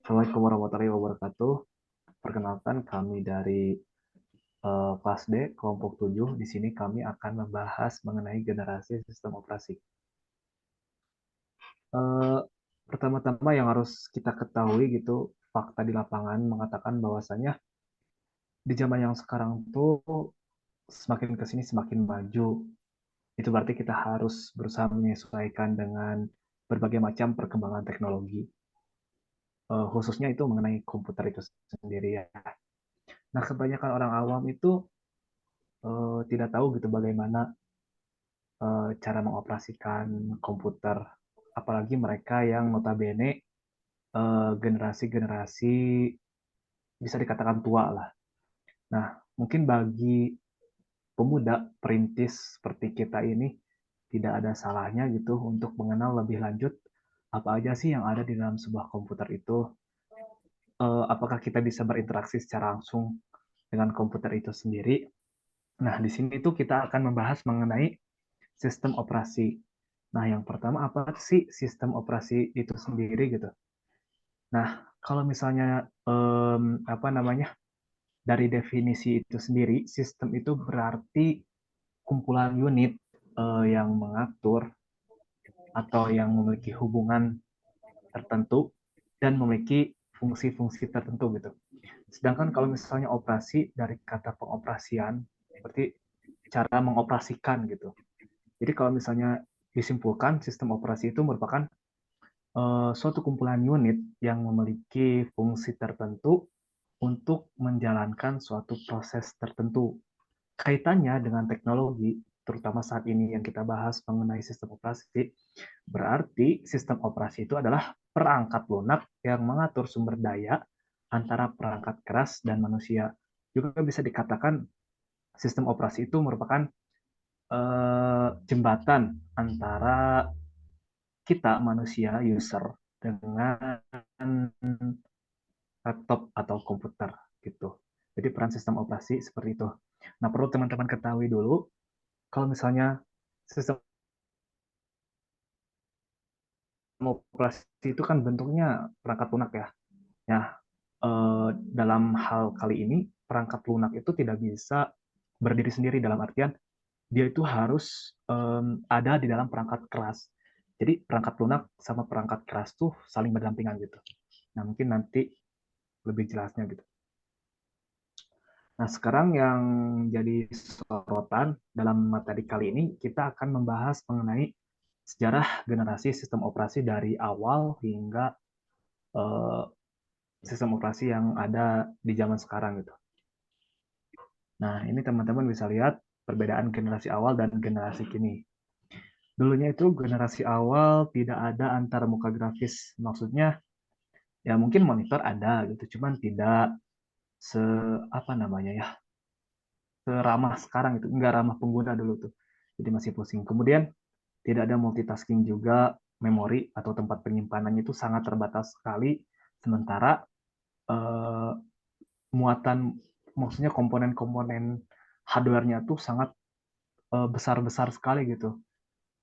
Assalamualaikum warahmatullahi wabarakatuh. Perkenalkan kami dari kelas D, kelompok 7. Di sini kami akan membahas mengenai generasi sistem operasi. Eh, Pertama-tama yang harus kita ketahui gitu, fakta di lapangan mengatakan bahwasanya di zaman yang sekarang tuh semakin ke sini semakin maju. Itu berarti kita harus berusaha menyesuaikan dengan berbagai macam perkembangan teknologi. Khususnya itu mengenai komputer itu sendiri ya. Nah, kebanyakan orang awam itu tidak tahu gitu bagaimana cara mengoperasikan komputer, apalagi mereka yang notabene generasi-generasi bisa dikatakan tua lah. Nah, mungkin bagi pemuda perintis seperti kita ini tidak ada salahnya gitu untuk mengenal lebih lanjut apa aja sih yang ada di dalam sebuah komputer itu. Apakah kita bisa berinteraksi secara langsung dengan komputer itu sendiri? Nah, di sini tuh kita akan membahas mengenai sistem operasi. Nah, yang pertama apa sih sistem operasi itu sendiri gitu? Nah, kalau misalnya apa namanya dari definisi itu sendiri, sistem itu berarti kumpulan unit yang mengatur atau yang memiliki hubungan tertentu dan memiliki fungsi-fungsi tertentu gitu. Sedangkan kalau misalnya operasi dari kata pengoperasian, berarti cara mengoperasikan gitu. Jadi kalau misalnya disimpulkan sistem operasi itu merupakan suatu kumpulan unit yang memiliki fungsi tertentu untuk menjalankan suatu proses tertentu. Kaitannya dengan teknologi, terutama saat ini yang kita bahas mengenai sistem operasi, berarti sistem operasi itu adalah perangkat lunak yang mengatur sumber daya antara perangkat keras dan manusia. Juga bisa dikatakan sistem operasi itu merupakan jembatan antara kita manusia user dengan laptop atau komputer gitu. Jadi peran sistem operasi seperti itu. Nah, perlu teman-teman ketahui dulu kalau misalnya sistem operasi itu kan bentuknya perangkat lunak ya. Ya, dalam hal kali ini perangkat lunak itu tidak bisa berdiri sendiri dalam artian dia itu harus ada di dalam perangkat keras. Jadi perangkat lunak sama perangkat keras tuh saling berdampingan gitu. Nah, mungkin nanti lebih jelasnya gitu. Nah, sekarang yang jadi sorotan dalam materi kali ini, kita akan membahas mengenai sejarah generasi sistem operasi dari awal hingga eh, sistem operasi yang ada di zaman sekarang gitu. Nah, ini teman-teman bisa lihat perbedaan generasi awal dan generasi kini. Dulunya itu generasi awal tidak ada antar muka grafis. Maksudnya ya mungkin monitor ada gitu, cuman tidak se apa namanya ya, seramah sekarang itu, enggak ramah pengguna dulu tuh. Jadi masih pusing. Kemudian tidak ada multitasking juga, memori atau tempat penyimpanannya itu sangat terbatas sekali. Sementara eh, muatan, maksudnya komponen-komponen hardware-nya tuh sangat besar-besar sekali gitu.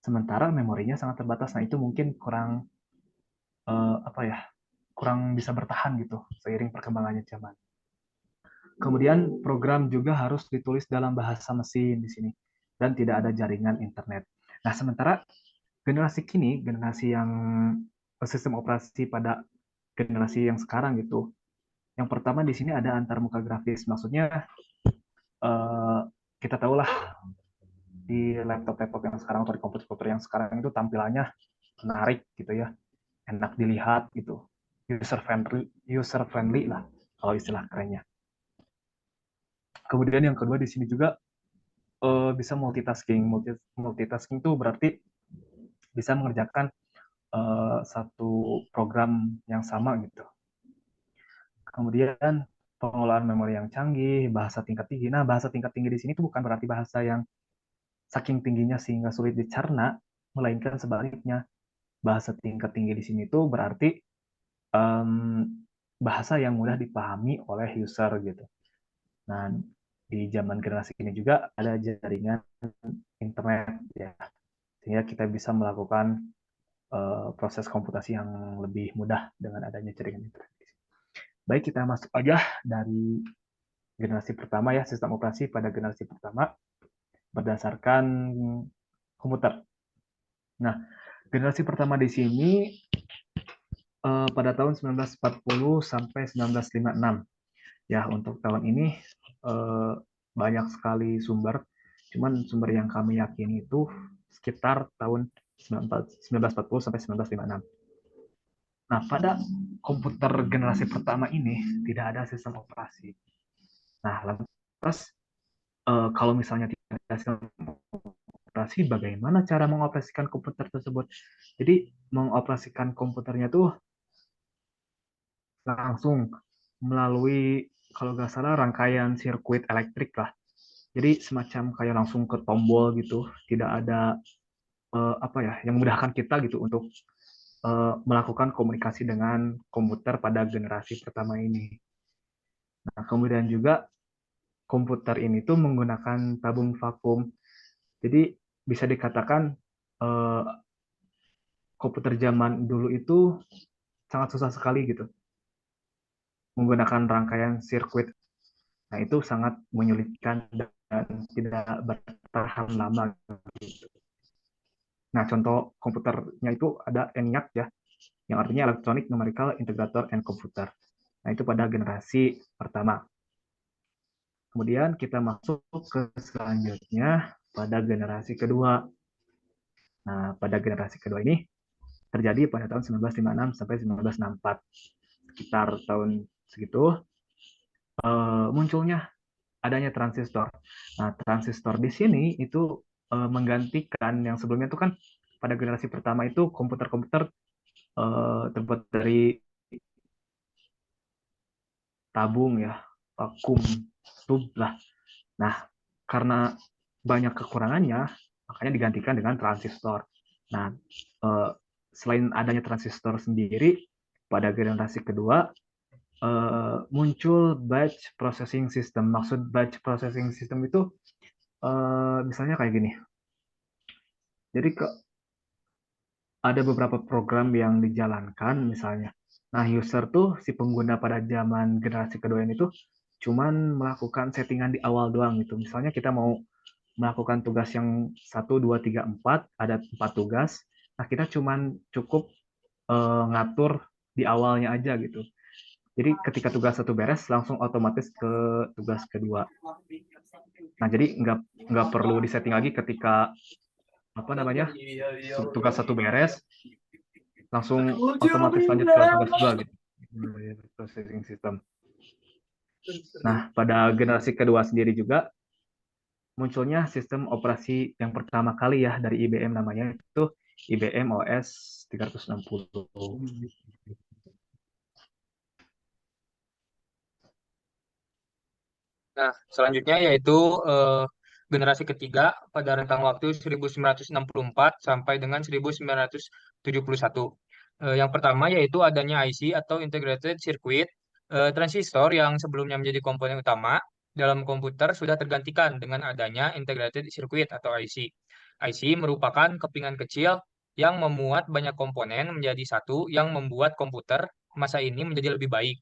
Sementara memorinya sangat terbatas. Nah, itu mungkin kurang apa ya, kurang bisa bertahan gitu seiring perkembangannya zaman. Kemudian program juga harus ditulis dalam bahasa mesin di sini dan tidak ada jaringan internet. Nah, sementara generasi kini, generasi yang sistem operasi pada generasi yang sekarang gitu. Yang pertama di sini ada antarmuka grafis. Maksudnya eh, kita tahulah di laptop-laptop yang sekarang atau di komputer-komputer yang sekarang itu tampilannya menarik gitu ya, enak dilihat gitu, user friendly lah kalau istilah kerennya. Kemudian yang kedua di sini juga bisa multitasking. Multitasking itu berarti bisa mengerjakan satu program yang sama gitu. Kemudian pengelolaan memori yang canggih, bahasa tingkat tinggi. Nah, bahasa tingkat tinggi di sini itu bukan berarti bahasa yang saking tingginya sehingga sulit dicerna, melainkan sebaliknya. Bahasa tingkat tinggi di sini itu berarti um, bahasa yang mudah dipahami oleh user gitu. Nah, di zaman generasi ini juga ada jaringan internet ya, sehingga kita bisa melakukan proses komputasi yang lebih mudah dengan adanya jaringan internet. Baik, kita masuk aja dari generasi pertama ya, sistem operasi pada generasi pertama berdasarkan komputer. Nah, generasi pertama di sini pada tahun 1940 sampai 1956. Ya, untuk tahun ini eh, banyak sekali sumber. Cuman sumber yang kami yakini itu sekitar tahun 1940 sampai 1956. Nah, pada komputer generasi pertama ini tidak ada sistem operasi. Nah, lantas kalau misalnya tidak ada sistem operasi, bagaimana cara mengoperasikan komputer tersebut? Jadi, mengoperasikan komputernya tuh langsung melalui, kalau nggak salah, rangkaian sirkuit elektrik lah. Jadi semacam kayak langsung ke tombol gitu, tidak ada apa ya yang memudahkan kita gitu untuk melakukan komunikasi dengan komputer pada generasi pertama ini. Nah, kemudian juga komputer ini tuh menggunakan tabung vakum. Jadi bisa dikatakan eh, komputer zaman dulu itu sangat susah sekali gitu menggunakan rangkaian sirkuit. Nah, itu sangat menyulitkan dan tidak bertahan lama gitu. Nah, contoh komputernya itu ada ENIAC ya, yang artinya Electronic Numerical Integrator and Computer. Nah, itu pada generasi pertama. Kemudian kita masuk ke selanjutnya pada generasi kedua. Nah, pada generasi kedua ini terjadi pada tahun 1956 sampai 1964. Sekitar tahun segitu munculnya adanya transistor. Nah, transistor di sini itu menggantikan yang sebelumnya itu kan pada generasi pertama itu komputer-komputer terbuat dari tabung ya, vakum, tube lah. Nah, karena banyak kekurangannya, makanya digantikan dengan transistor. Nah, eh, selain adanya transistor sendiri, pada generasi kedua muncul batch processing system. Maksud batch processing system itu misalnya kayak gini. Jadi ada beberapa program yang dijalankan misalnya. Nah, user tuh si pengguna pada zaman generasi kedua ini tuh cuman melakukan settingan di awal doang gitu. Misalnya kita mau melakukan tugas yang 1, 2, 3, 4, ada 4 tugas. Nah, kita cuman cukup ngatur di awalnya aja gitu. Jadi ketika tugas satu beres, langsung otomatis ke tugas kedua. Nah, jadi nggak perlu disetting lagi ketika apa namanya tugas satu beres, langsung otomatis lanjut ke tugas dua gitu. Processing system. Nah, pada generasi kedua sendiri juga munculnya sistem operasi yang pertama kali ya dari IBM, namanya itu IBM OS 360. Nah, selanjutnya yaitu eh, generasi ketiga pada rentang waktu 1964 sampai dengan 1971. Yang pertama yaitu adanya IC atau Integrated Circuit. Transistor yang sebelumnya menjadi komponen utama dalam komputer sudah tergantikan dengan adanya Integrated Circuit atau IC. IC merupakan kepingan kecil yang memuat banyak komponen menjadi satu yang membuat komputer masa ini menjadi lebih baik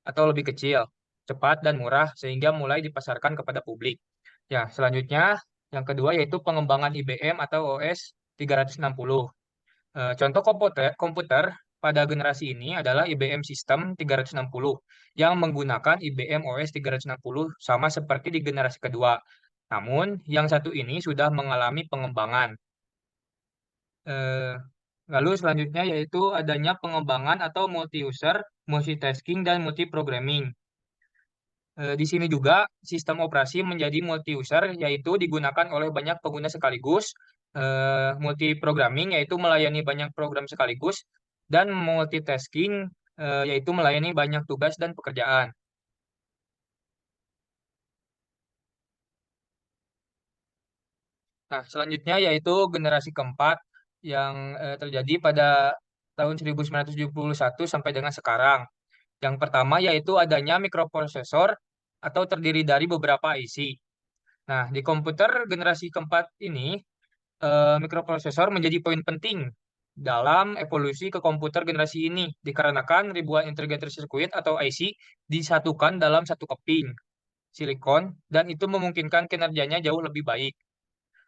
atau lebih kecil, cepat dan murah sehingga mulai dipasarkan kepada publik. Ya, selanjutnya yang kedua yaitu pengembangan IBM atau OS 360. Contoh komputer pada generasi ini adalah IBM System 360 yang menggunakan IBM OS 360 sama seperti di generasi kedua. Namun, yang satu ini sudah mengalami pengembangan. Eh, Lalu selanjutnya yaitu adanya pengembangan atau multi-user, multitasking, dan multi-programming. Di sini juga sistem operasi menjadi multi-user, yaitu digunakan oleh banyak pengguna sekaligus. Multi-programming, yaitu melayani banyak program sekaligus. Dan multitasking, yaitu melayani banyak tugas dan pekerjaan. Nah, selanjutnya yaitu generasi keempat yang terjadi pada tahun 1971 sampai dengan sekarang. Yang pertama yaitu adanya mikroprosesor atau terdiri dari beberapa IC. Nah, di komputer generasi keempat ini, mikroprosesor menjadi poin penting dalam evolusi ke komputer generasi ini, dikarenakan ribuan integrated circuit atau IC disatukan dalam satu keping silikon, dan itu memungkinkan kinerjanya jauh lebih baik.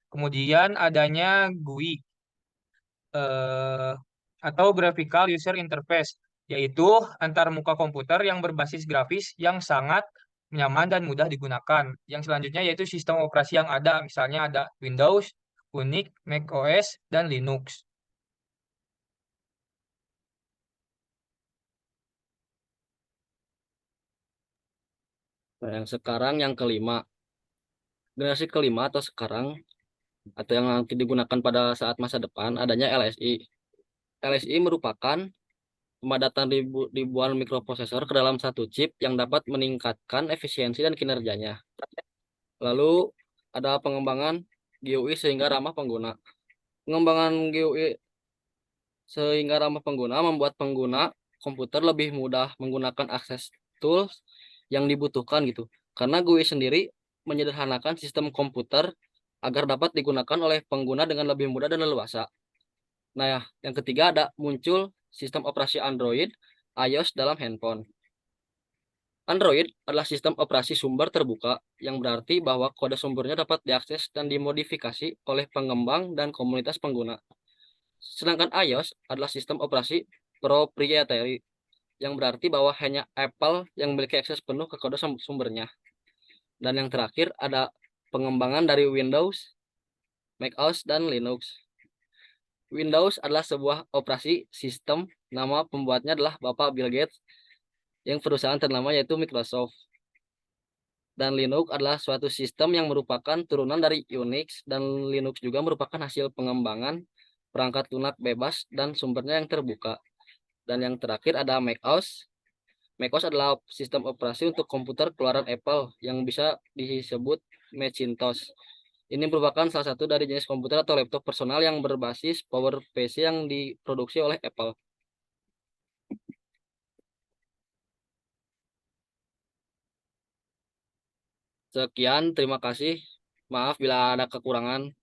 Kemudian adanya GUI, eh, atau Graphical User Interface, yaitu antar muka komputer yang berbasis grafis yang sangat nyaman dan mudah digunakan. Yang selanjutnya yaitu sistem operasi yang ada, misalnya ada Windows, Unix, Mac OS, dan Linux. Nah, yang sekarang yang kelima, generasi kelima atau sekarang atau yang nanti digunakan pada saat masa depan adanya LSI. LSI merupakan pemadatan ribuan mikroprosesor ke dalam satu chip yang dapat meningkatkan efisiensi dan kinerjanya. Lalu ada pengembangan GUI sehingga ramah pengguna. Pengembangan GUI sehingga ramah pengguna membuat pengguna komputer lebih mudah menggunakan akses tools yang dibutuhkan gitu. Karena GUI sendiri menyederhanakan sistem komputer agar dapat digunakan oleh pengguna dengan lebih mudah dan leluasa. Nah, ya, yang ketiga ada muncul sistem operasi Android, iOS dalam handphone. Android adalah sistem operasi sumber terbuka yang berarti bahwa kode sumbernya dapat diakses dan dimodifikasi oleh pengembang dan komunitas pengguna. Sedangkan iOS adalah sistem operasi proprietary yang berarti bahwa hanya Apple yang memiliki akses penuh ke kode sumbernya. Dan yang terakhir ada pengembangan dari Windows, macOS, dan Linux. Windows adalah sebuah operasi sistem, nama pembuatnya adalah Bapak Bill Gates, yang perusahaan ternama yaitu Microsoft. Dan Linux adalah suatu sistem yang merupakan turunan dari Unix, dan Linux juga merupakan hasil pengembangan perangkat lunak bebas dan sumbernya yang terbuka. Dan yang terakhir ada macOS. macOS adalah sistem operasi untuk komputer keluaran Apple yang bisa disebut Macintosh. Ini merupakan salah satu dari jenis komputer atau laptop personal yang berbasis PowerPC yang diproduksi oleh Apple. Sekian, terima kasih. Maaf bila ada kekurangan.